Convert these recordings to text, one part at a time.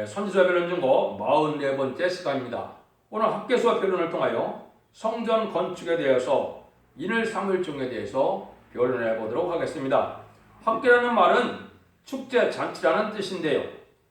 선지자 변론 증거 44번째 시간입니다. 오늘 학계수와 변론을 통하여 성전 건축에 대해서 인을 삼을 중에 대해서 변론해 보도록 하겠습니다. 학계라는 말은 축제, 잔치라는 뜻인데요.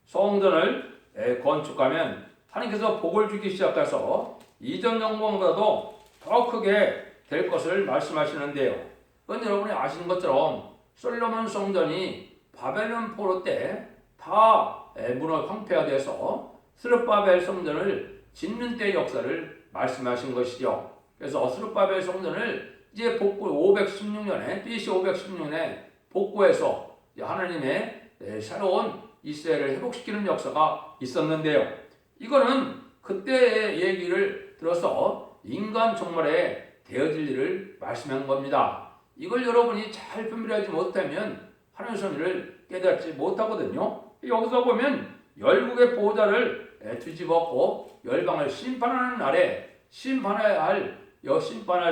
성전을 건축하면 하나님께서 복을 주기 시작해서 이전 영광보다도 더 크게 될 것을 말씀하시는데요. 그건 여러분이 아시는 것처럼 솔로몬 성전이 바벨론 포로 때 다 문화 황폐화 돼서 스룹바벨 성전을 짓는 때의 역사를 말씀하신 것이죠. 그래서 스룹바벨 성전을 이제 복구 516년에 BC 516년에 복구해서 하나님의 새로운 이스라엘을 회복시키는 역사가 있었는데요. 이거는 그때의 얘기를 들어서 인간 종말에 되어질 일을 말씀한 겁니다. 이걸 여러분이 잘 분별하지 못하면 하나님의 섭리를 깨닫지 못하거든요. 여기서 보면 열국의 보호자를 뒤집었고 열방을 심판하는 날에 심판할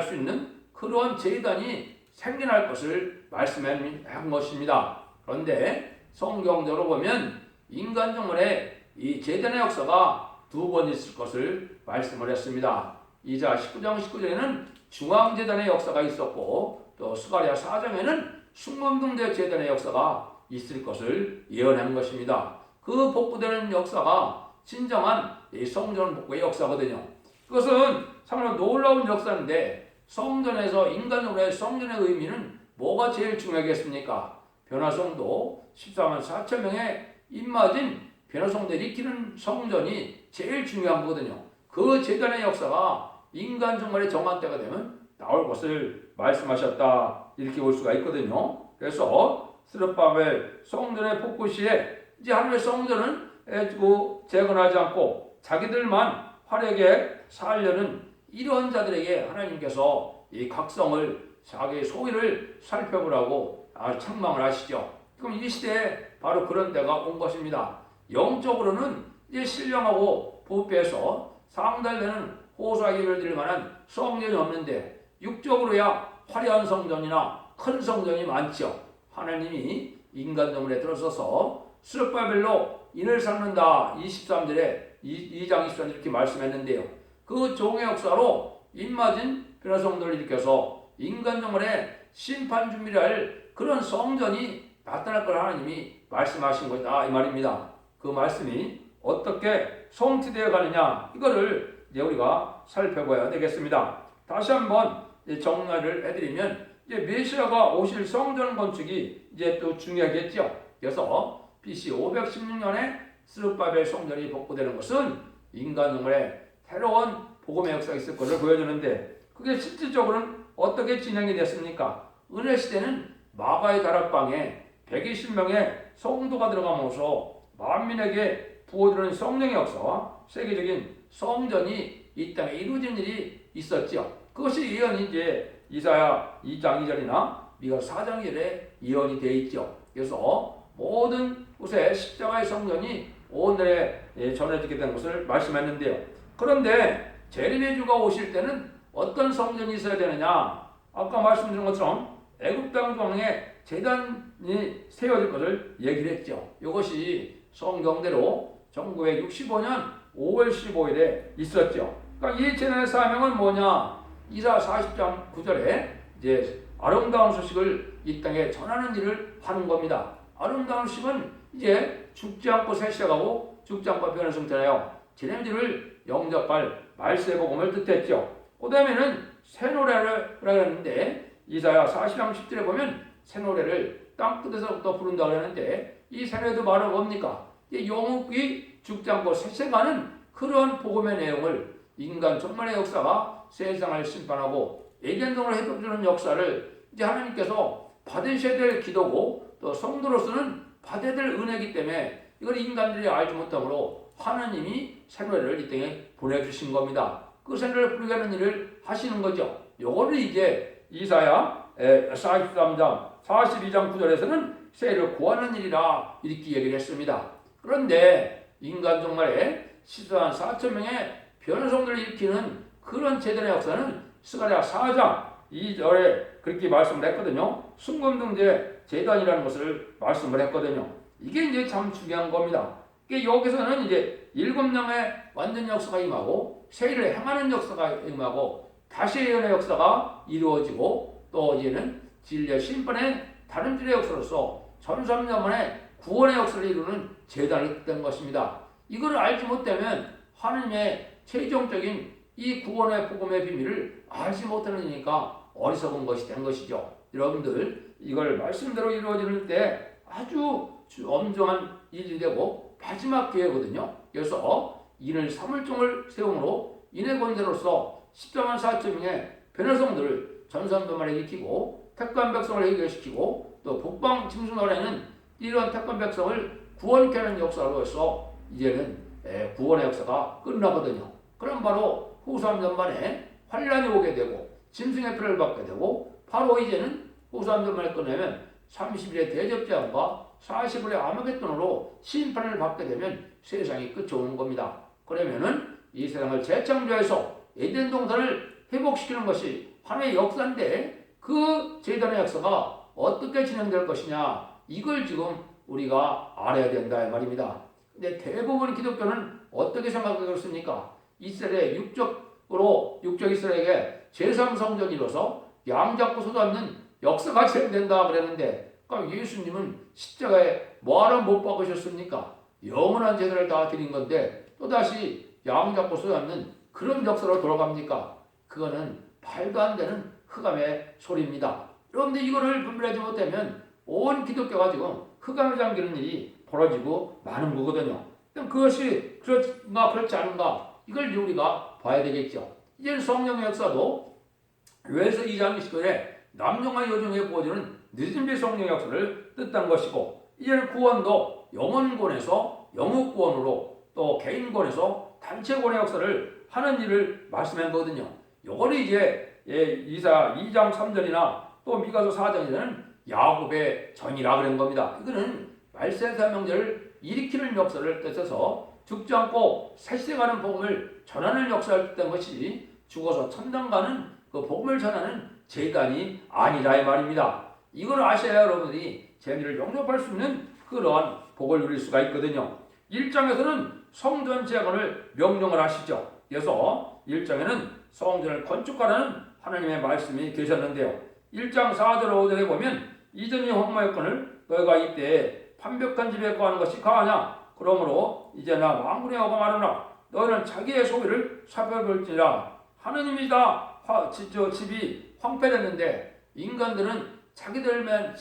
수 있는 그런 제단이 생겨날 것을 말씀한 것입니다. 그런데 성경적으로 보면 인간 종말에 이 제단의 역사가 두 번 있을 것을 말씀을 했습니다. 이자 19장 19절에는 중앙제단의 역사가 있었고 또 스가랴 4장에는 숭범등대 제단의 역사가 있을 것을 예언한 것입니다. 그 복구되는 역사가 진정한 성전 복구의 역사거든요. 그것은 정말 놀라운 역사인데 성전에서 인간으로의 성전의 의미는 뭐가 제일 중요하겠습니까? 변화성도 14만 4천 명의 입맞은 변화성들을 일으키는 성전이 제일 중요한 거거든요. 그 제단의 역사가 인간 종말의 정한 때가 되면 나올 것을 말씀하셨다 이렇게 볼 수가 있거든요. 그래서 스룹바벨 성전의 복구 시에 이제 하나님의 성전은 재건하지 않고 자기들만 화려하게 살려는 이러한 자들에게 하나님께서 이 각성을 자기의 소위를 살펴보라고 책망을 하시죠. 그럼 이 시대에 바로 그런 때가 온 것입니다. 영적으로는 이제 신령하고 부패해서 상달되는 호소하기 예배를 드릴 만한 성전이 없는데 육적으로야 화려한 성전이나 큰 성전이 많죠. 하나님이 인간 정물에 들어서서 스룹바벨로 인을 삼는다 23절에 2장 23절 이렇게 말씀했는데요. 그 종의 역사로 인맞은 변화성도를 일으켜서 인간 정물에 심판 준비를 할 그런 성전이 나타날 걸 하나님이 말씀하신 것이다 이 말입니다. 그 말씀이 어떻게 성취되어 가느냐 이거를 이제 우리가 살펴봐야 되겠습니다. 다시 한번 정리를 해드리면 이제 메시아가 오실 성전 건축이 이제 또 중요하겠죠. 그래서 BC 516년에 스룹바벨 성전이 복구되는 것은 인간 영혼의 새로운 복음의 역사가 있을 것을 보여주는데 그게 실질적으로는 어떻게 진행이 됐습니까? 은혜 시대는 마가의 다락방에 120명의 성도가 들어가면서 만민에게 부어주는 성령의 역사와 세계적인 성전이 이 땅에 이루어진 일이 있었죠. 그것이 예언이 이제 이사야 2장 2절이나 미가 4장 1절에 예언이 되어 있죠. 그래서 모든 곳에 십자가의 성전이 오늘에 전해지게 된 것을 말씀했는데요. 그런데 재림의 주가 오실 때는 어떤 성전이 있어야 되느냐? 아까 말씀드린 것처럼 애굽 땅 중앙에 제단이 세워질 것을 얘기를 했죠. 이것이 성경대로 1965년 5월 15일에 있었죠. 그러니까 이 제단의 사명은 뭐냐? 이사 40장 9절에 이제 아름다운 소식을 이 땅에 전하는 일을 하는 겁니다. 아름다운 소식은 이제 죽지 않고 새 시작하고 죽지 않고 변한 상태라요. 제네미를 영접할 말세의 복음을 뜻했죠. 그 다음에는 새 노래를 하는데 이사야 40장 10절에 보면 새 노래를 땅끝에서부터 부른다고 하는데 이 새 노래도 바로 뭡니까? 영육이 죽지 않고 새세가는 그런 복음의 내용을 인간 종말의 역사가 세상을 심판하고 예견성을 회복주는 역사를 이제 하나님께서 받으셔야 될 기도고 또 성도로서는 받아야 될 은혜이기 때문에 이걸 인간들이 알지 못하므로 하나님이 새노래를 이 땅에 보내주신 겁니다. 그 새노래를 부르게 하는 일을 하시는 거죠. 요거를 이제 이사야 43장 42장 9절에서는 새를 구하는 일이라 이렇게 얘기를 했습니다. 그런데 인간 종말에 시소한 4천 명의 변호성들을 일으키는 그런 제단의 역사는 스가랴 4장 2절에 그렇게 말씀을 했거든요. 숭범등대 제단이라는 것을 말씀을 했거든요. 이게 이제 참 중요한 겁니다. 여기서는 이제 7명의 완전 역사가 임하고 새 일을 행하는 역사가 임하고 다시 예언의 역사가 이루어지고 또 이제는 진리의 심판의 다른 진리의 역사로서 1300년 만에 구원의 역사를 이루는 재단이 된 것입니다. 이걸 알지 못하면 하나님의 최종적인 이 구원의 복음의 비밀을 알지 못하니까 어리석은 것이 된 것이죠. 여러분들 이걸 말씀대로 이루어지는 때 아주 엄중한 일이 되고 마지막 기회거든요. 그래서 인을 삼을종을 세움으로 인의 권세로서 14만 4천 명의 변호성들을 전선도만에 일으키고 택한 백성을 해결시키고 또 북방 짐승노래는 이런 택한 백성을 구원케 하는 역사로서 이제는 구원의 역사가 끝나거든요. 그럼 바로 후 3년 만에 환란이 오게 되고 짐승의 표를 받게 되고 바로 이제는 후 3년 만에 끝내면 30일의 대접재앙과 40일의 아마겟돈으로 심판을 받게 되면 세상이 끝이 오는 겁니다. 그러면은 이 세상을 재창조해서 에덴 동산을 회복시키는 것이 하나의 역사인데 그 제단의 역사가 어떻게 진행될 것이냐 이걸 지금 우리가 알아야 된다 이 말입니다. 근데 대부분 기독교는 어떻게 생각하고 있습니까? 이스라엘의 육적 이스라엘에게 제3성전이 이뤄서 양 잡고 쏟아붓는 역사가 진행된다 그랬는데 그럼 예수님은 십자가에 뭐하러 못 박으셨습니까? 영원한 제사를 다 드린 건데 또다시 양 잡고 쏟아붓는 그런 역사로 돌아갑니까? 그거는 말도 안 되는 흑암의 소리입니다. 그런데 이거를 분별하지 못하면 온 기독교가 지금 흑암에 잠기는 일이 벌어지고 많은 거거든요. 그럼 그것이 그렇는가 그렇지 않은가 이걸 우리가 봐야 되겠죠. 이제 성령의 역사도 요에서 2장 20절에 남녀와 여종의 보여주는 늦은비 성령의 역사를 뜻한 것이고 이제는 구원도 영혼권에서 영육권으로 또 개인권에서 단체권의 역사를 하는 일을 말씀한 거거든요. 요거는 이제 이사 2장 3절이나 또 미가서 4장에는 야곱의 전이라 그런 겁니다. 이거는 말세사명제를 일으키는 역사를 뜻해서 죽지 않고 살생하는 복음을 전하는 역사를 뜻한 것이 죽어서 천당 가는 그 복음을 전하는 제단이 아니라 이 말입니다. 이걸 아셔야 여러분들이 재미를 영접할 수 있는 그러한 복을 누릴 수가 있거든요. 1장에서는 성전 재건을 명령을 하시죠. 그래서 1장에는 성전을 건축하라는 하나님의 말씀이 계셨는데요. 1장 4절 5절에 보면 이전이 황무했거늘 너희가 이때 판벽한 집에 거하는 것이 가하냐 그러므로 이제 나 만군의 여호와가 말하노라 너희는 자기의 소비를 살펴볼지니라. 하느님이다 집이 황폐됐는데 인간들은 자기들만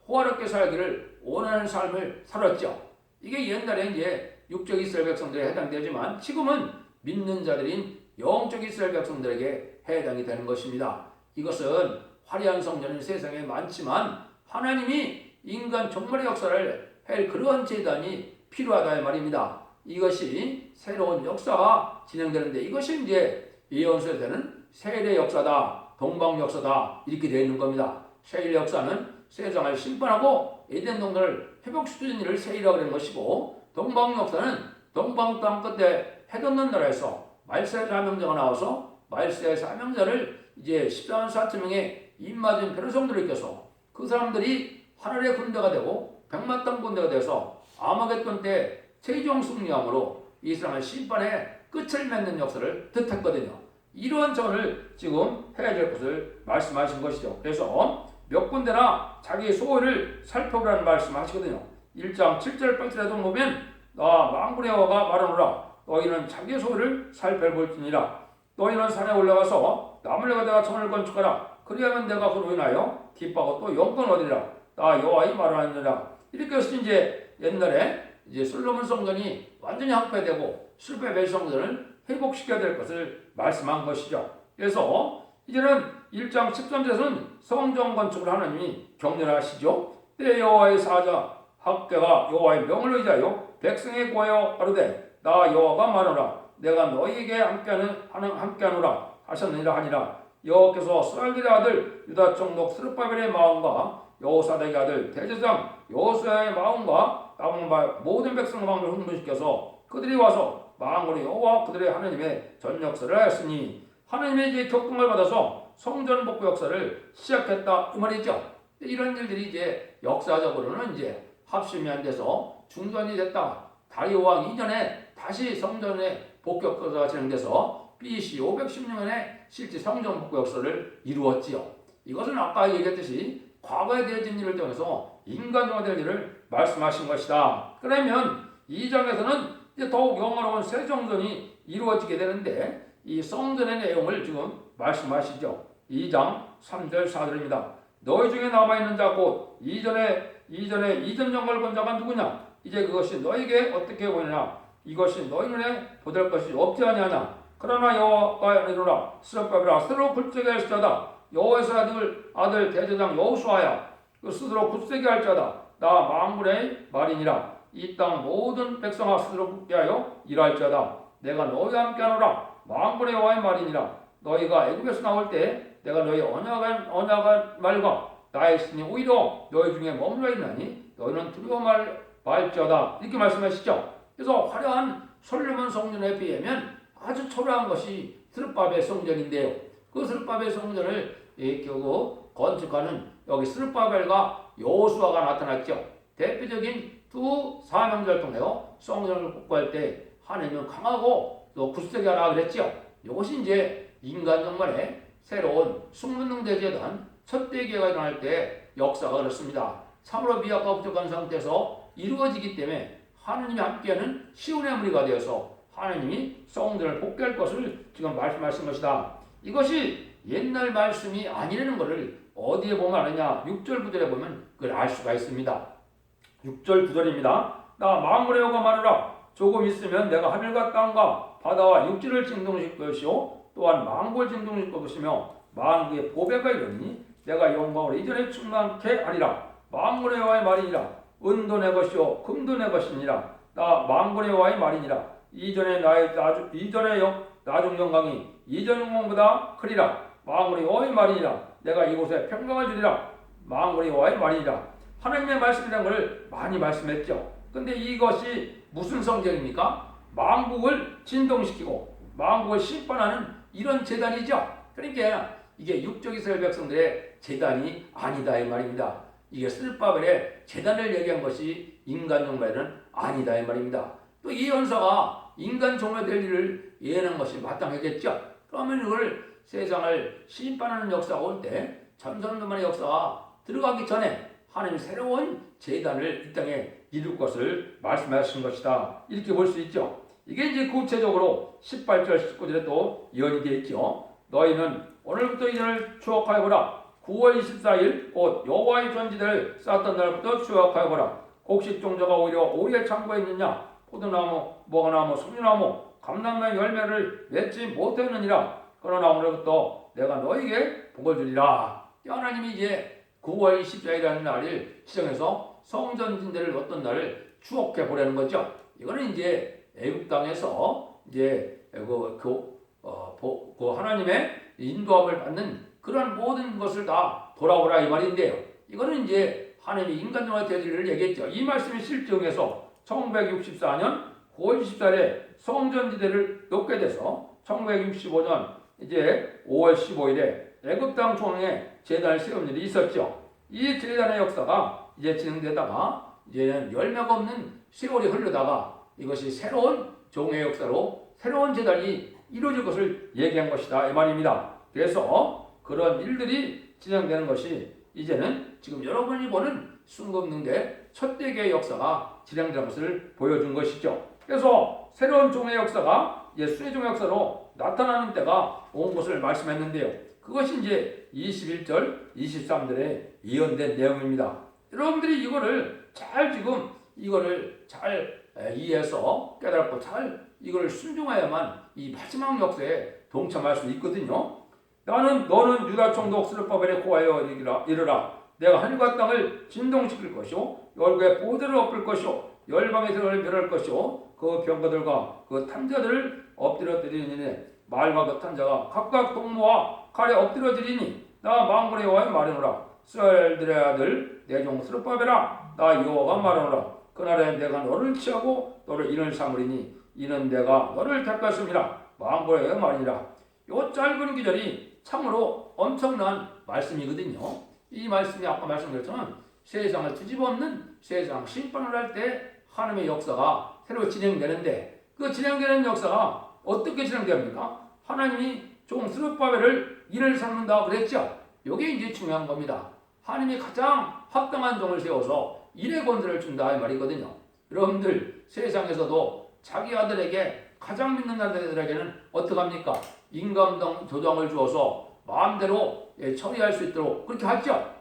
호화롭게 살기를 원하는 삶을 살았죠. 이게 옛날에 이제 육적 이스라엘 백성들에 해당되지만 지금은 믿는 자들인 영적 이스라엘 백성들에게 해당이 되는 것입니다. 이것은 화려한 성전은 세상에 많지만 하나님이 인간 종말의 역사를 할 그러한 제단이 필요하다 이 말입니다. 이것이 새로운 역사가 진행되는데 이것이 이제 예언서에서는 세일의 역사다, 동방 역사다 이렇게 되어 있는 겁니다. 세일 역사는 세상을 심판하고 에덴 동산을 회복시키는 일을 세일이라고 하는 것이고 동방 역사는 동방 땅 끝에 해돋는 나라에서 말세 사명자가 나와서 말세 사명자를 이제 14만 4천 명의 입맞은 변호성들을 이겨서 그 사람들이 하늘의 군대가 되고 백만 땅 군대가 돼서 아마겟돈 때 최종 승리함으로 이 세상을 심판의 끝을 맺는 역사를 뜻했거든요. 이러한 전을 지금 해야 될 것을 말씀하신 것이죠. 그래서 몇 군데나 자기 소원을 살펴보라는 말씀을 하시거든요. 1장 7절 8절에도 보면 나 만군의 여호와가 말하노라 너희는 자기 소원을 살펴볼지니라. 너희는 산에 올라가서 나무를 가다가 성을 건축하라. 그리하면 내가 그로 인하여 기뻐하고 또 영광을 얻으리라. 나 여호와의 말하느니라. 이렇게 해서 이제 옛날에 이제 솔로몬 성전이 완전히 황폐되고 실패된 성전을 회복시켜야 될 것을 말씀한 것이죠. 그래서 이제는 1장 13절에서는 성전 건축을 하나님이 격려하시죠. 때 여호와의 사자 학계가 여호와의 명을 의지하여 백성에 구하여 가로되 나 여호와가 말하노라 내가 너희에게 함께하노라 하셨느니라 하니라. 여호와께서 스라엘의 아들 유다 총독 스룹바벨의 마음과 여호사닥의 아들 대제사장 여호수아의 마음과 남은 모든 백성 마음을 흥분시켜서 그들이 와서 만군의 여호와 그들의 하나님의 전 역사를 하였으니 하나님의 이제 격동을 받아서 성전 복구 역사를 시작했다 이 말이죠. 이런 일들이 이제 역사적으로는 이제 합심이 안 돼서 중단이 됐다 다리오 왕 이전에 다시 성전의 복격거가 진행돼서 BC 516년에 실제 성전 복구 역사를 이루었지요. 이것은 아까 얘기했듯이 과거에 되어진 일을 통해서 인간화될 일을 말씀하신 것이다. 그러면 이 장에서는 이제 더욱 영화로운 새 성전이 이루어지게 되는데 이 성전의 내용을 지금 말씀하시죠. 2장 3절 4절입니다. 너희 중에 남아있는 자 곧 이전 영광을 본 자가 누구냐? 이제 그것이 너에게 어떻게 보이냐? 이것이 너희 눈에 보될 것이 없지 아니하냐? 그러나 여호와가 이르노라 스룹바벨아 새로 굳세게 할 자다. 여호와의 아들 대제사장 여호수아야 그 스스로 굳세게 할 자다. 나 만군의 말이니라. 이 땅 모든 백성아 스스로 굳게 하여 일할 자다. 내가 너희와 함께 하노라. 만군의 여호와의 말이니라. 너희가 애굽에서 나올 때 내가 너희 언약한 말과 나의 신이 오히려 너희 중에 머물러 있나니 너희는 두려워 말지어다. 이렇게 말씀하시죠. 그래서 화려한 솔로몬 성전에 비하면 아주 초라한 것이 스룹바벨 성전인데요. 그 스룹바벨 성전을 결국 건축하는 여기 스룹바벨과 여호수아가 나타났죠. 대표적인 두 사명자를 통하여 성전을 복구할 때 하나님은 강하고 또 굳세게 하라 그랬죠. 이것이 이제 인간 정말의 새로운 숙문능대제단 첫 대계가 일어날 때 역사가 그렇습니다. 참으로 미약하고 부족한 상태에서 이루어지기 때문에 하느님이 함께하는 시온의 무리가 되어서 하느님이 성전을 복귀할 것을 지금 말씀하신 것이다. 이것이 옛날 말씀이 아니라는 것을 어디에 보면 아느냐? 6절 9절에 보면 그걸 알 수가 있습니다. 6절 9절입니다. 나 만군의 여호와 말하라. 조금 있으면 내가 하늘과 땅과 바다와 육지를 진동시킬 것이요 또한 만국을 진동시킬 것이며 만국의 보배가 이르니 내가 영광으로 이전에 충만케 하리라. 만군의 여호와의 말이니라. 은도 내 것이요 금도 내 것이니라. 나 만군의 여호와의 말이니라. 이전의 나중 영광이 이전 영광보다 크리라. 만군의 여호와의 말이니라. 내가 이곳에 평강을 주리라. 만군의 여호와의 말이니라. 하나님의 말씀이라는 것을 많이 말씀했죠. 근데 이것이 무슨 성전입니까? 만국을 진동시키고 만국을 심판하는 이런 제단이죠. 그러니까 이게 육적 이스라엘 백성들의 제단이 아니다 이 말입니다. 이게 스룹바벨의 제단을 얘기한 것이 인간 종말은 아니다 이 말입니다. 또 이 연사가 인간 종말될 일을 예언한 것이 마땅하겠죠. 그러면 이걸 세상을 심판하는 역사가 올 때 천선만의 역사가 들어가기 전에 하나님이 새로운 제단을 이 땅에 이룰 것을 말씀하신 것이다. 이렇게 볼 수 있죠. 이게 이제 구체적으로 18절 19절에 또 예언이 되어 있죠. 너희는 오늘부터 이날을 추억하여 보라. 9월 24일 곧 여호와의 전지대를 쌓았던 날부터 추억하여 보라. 곡식 종자가 오히려 오리의 창고에 있느냐? 포도나무, 무화과나무, 석류나무, 감람나무 열매를 맺지 못했느니라. 그러나 오늘부터 내가 너에게 복을 주리라. 하나님이 이제 9월 24일이라는 날을 지정해서 성전 진대를 어떤 날을 추억해 보려는 거죠. 이거는 이제 애굽 땅에서 이제 그 하나님의 인도함을 받는 그런 모든 것을 다 돌아오라 이 말인데요. 이거는 이제 하나님이 인간적으로 되리를 얘기했죠. 이 말씀이 실정해서 1964년 9월 24일에 성전지대를 놓게 돼서 1965년 이제 5월 15일에 애굽 땅 중앙에 제단을 세운 일이 있었죠. 이 제단의 역사가 이제 진행되다가 이제는 열매가 없는 세월이 흐르다가 이것이 새로운 종의 역사로 새로운 제단이 이루어질 것을 얘기한 것이다 이 말입니다. 그래서 그런 일들이 진행되는 것이 이제는 지금 여러분이 보는 순금능대 첫 대계의 역사가 진행되는 것을 보여준 것이죠. 그래서 새로운 종의 역사가 예수의 종의 역사로 나타나는 때가 온 것을 말씀했는데요. 그것이 이제 21절, 23절에 예언된 내용입니다. 여러분들이 이거를 잘 이해해서 깨닫고 잘 이걸 순종해야만 이 마지막 역사에 동참할 수 있거든요. 너는 유다 총독 스룹바벨에 고하여 이르라. 내가 하늘과 땅을 진동시킬 것이요 열국의 보대를 엎을 것이요 열방의 들을 멸할 것이요 그 병거들과 그 탄자들을 엎드려드리니 말과 그 탄자가 각각 동무와 칼에 엎드려드리니 나 만군의 여호와의 말이노라. 이스라엘들의 아들 내 종 스룹바벨아 나 여호와가 말하노라. 그날에 내가 너를 취하고 너를 인을 삼으리니 이는 내가 너를 택하심이라. 만군의 여호와의 말이니라. 이 짧은 기절이 참으로 엄청난 말씀이거든요. 이 말씀이 아까 말씀드렸지만 세상을 뒤집어엎는 세상 심판을 할 때 하나님의 역사가 새로 진행되는데 그 진행되는 역사가 어떻게 진행됩니까? 하나님이 종 스룹바벨을 인을 삼는다 그랬죠. 이게 이제 중요한 겁니다. 하나님이 가장 합당한 종을 세워서 인의 권세를 준다 이 말이거든요. 여러분들 세상에서도 자기 아들에게 가장 믿는 아들에게는 어떻게 합니까? 임금 조정을 주어서 마음대로 처리할 수 있도록 그렇게 하죠.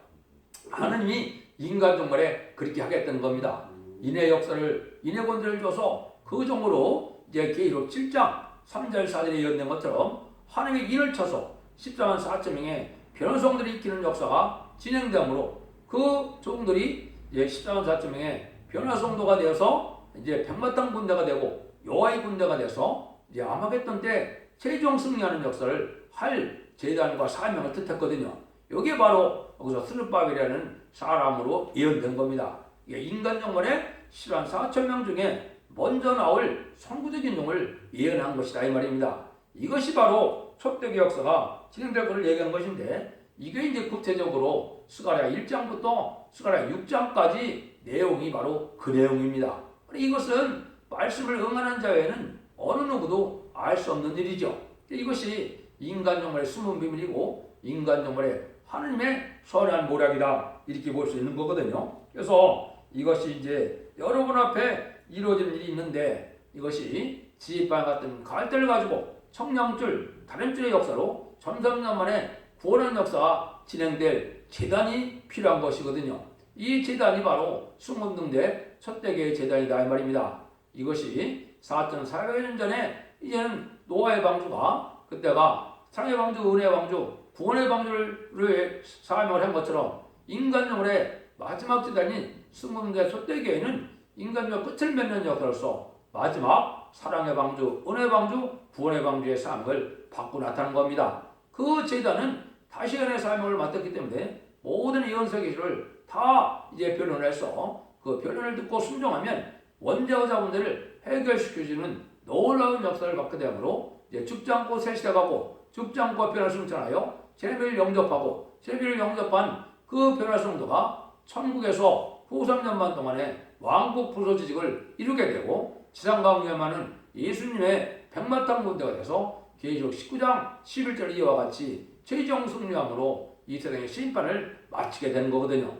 하나님이 인간 종말에 그렇게 하겠다는 겁니다. 인의 역사를 인의 권세를 줘서 그 종으로 이제 계시록 7장 3절 4절에 예언된 것처럼 하나님이 인을 쳐서 14만 4천 명의 변호성들이 익히는 역사가 진행되므로 그 종들이 이제 14만 4천 명의 변화성도가 되어서 이제 백마탄 군대가 되고 여호와의 군대가 돼서 이제 아마겟돈 때 최종 승리하는 역사를 할 제단과 사명을 뜻했거든요. 이게 바로 여기서 스룹바벨이라는 사람으로 예언된 겁니다. 이게 인간 영혼의 10만 4천 명 중에 먼저 나올 선구적인 종을 예언한 것이다 이 말입니다. 이것이 바로 초대교회 역사가 진행될 것을 얘기한 것인데 이게 이제 구체적으로 스가랴 1장부터 스가랴 6장까지 내용이 바로 그 내용입니다. 이것은 말씀을 응하는 자에는 어느 누구도 알 수 없는 일이죠. 이것이 인간 종말의 숨은 비밀이고 인간 종말의 하느님의 선한 모략이다 이렇게 볼 수 있는 거거든요. 그래서 이것이 이제 여러분 앞에 이루어지는 일이 있는데 이것이 지팡이 같은 갈대를 가지고 청량줄, 다른 줄의 역사로 천삼년 만에 구원하는 역사가 진행될 제단이 필요한 것이거든요. 이 제단이 바로 순금등대 첫대교의 제단이다 이 말입니다. 이것이 4,400년 전에 이제는 노아의 방주가 그때가 사랑의 방주, 은혜의 방주, 구원의 방주를 사명을 한 것처럼 인간용의 마지막 제단인 순금등대 첫대교회는 인간용 끝을 맺는 역사로서 마지막 사랑의 방주, 은혜의 방주, 구원의 방주의 사명을 받고 나타난 겁니다. 그 제단은 다시간의 사명을 맡았기 때문에 모든 예언서 계시를 다 이제 변론해서 그 변론을 듣고 순종하면 원죄자의 문제를 해결시켜주는 놀라운 역사를 갖게 되므로 이제 죽지 않고 새 시대 가고 죽지 않고 변화 승천하여 제비를 영접하고 제비를 영접한 그 변화 성도가 천국에서 후 3년반 동안에 왕국 부서지직을 이루게 되고 지상과 운영하는 예수님의 백마탄 군대가 돼서 계시록 19장 11절 이와 같이 최종 승리함으로 이 세상의 심판을 마치게 되는 거거든요.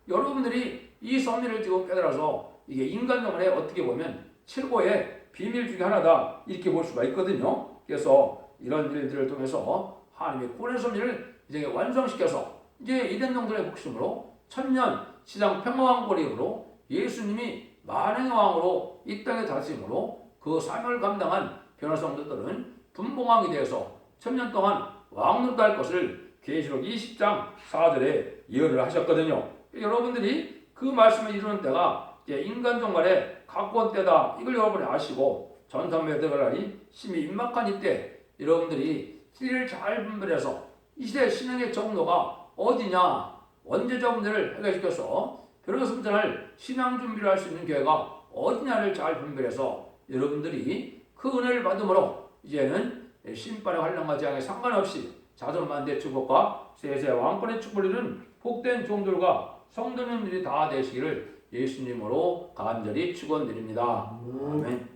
여러분들이 이 섭리를 지금 깨달아서 이게 인간 영혼에 어떻게 보면 최고의 비밀 중에 하나다 이렇게 볼 수가 있거든요. 그래서 이런 일들을 통해서 하나님의 구원의 섭리를 이제 완성시켜서 이제 이된 영들의 목숨으로 천년 시장 평화왕국을 이루므로 예수님이 만행의 왕으로 이 땅에 다스림으로 그 사명을 감당한 변호성들은 분봉왕이 되어서 천년 동안 왕노릇할 것을 계시록 20장 4절에 예언을 하셨거든요. 여러분들이 그 말씀을 이루는 때가 인간 종말의 가까운 때다 이걸 여러분이 아시고 전산매에 들어가니 심히 임박한 이때 여러분들이 진리를 잘 분별해서 이 시대 신앙의 정도가 어디냐 원죄자 문제를 해결시켜서 변호사 승천할 신앙 준비를 할 수 있는 교회가 어디냐를 잘 분별해서 여러분들이 그 은혜를 받음으로 이제는 심판의 환란과 재앙에 상관없이 자손만대 축복과 세세 왕권의 축복을 이루는 복된 종들과 성도님들이 다 되시기를 예수님으로 간절히 축원드립니다. 아멘.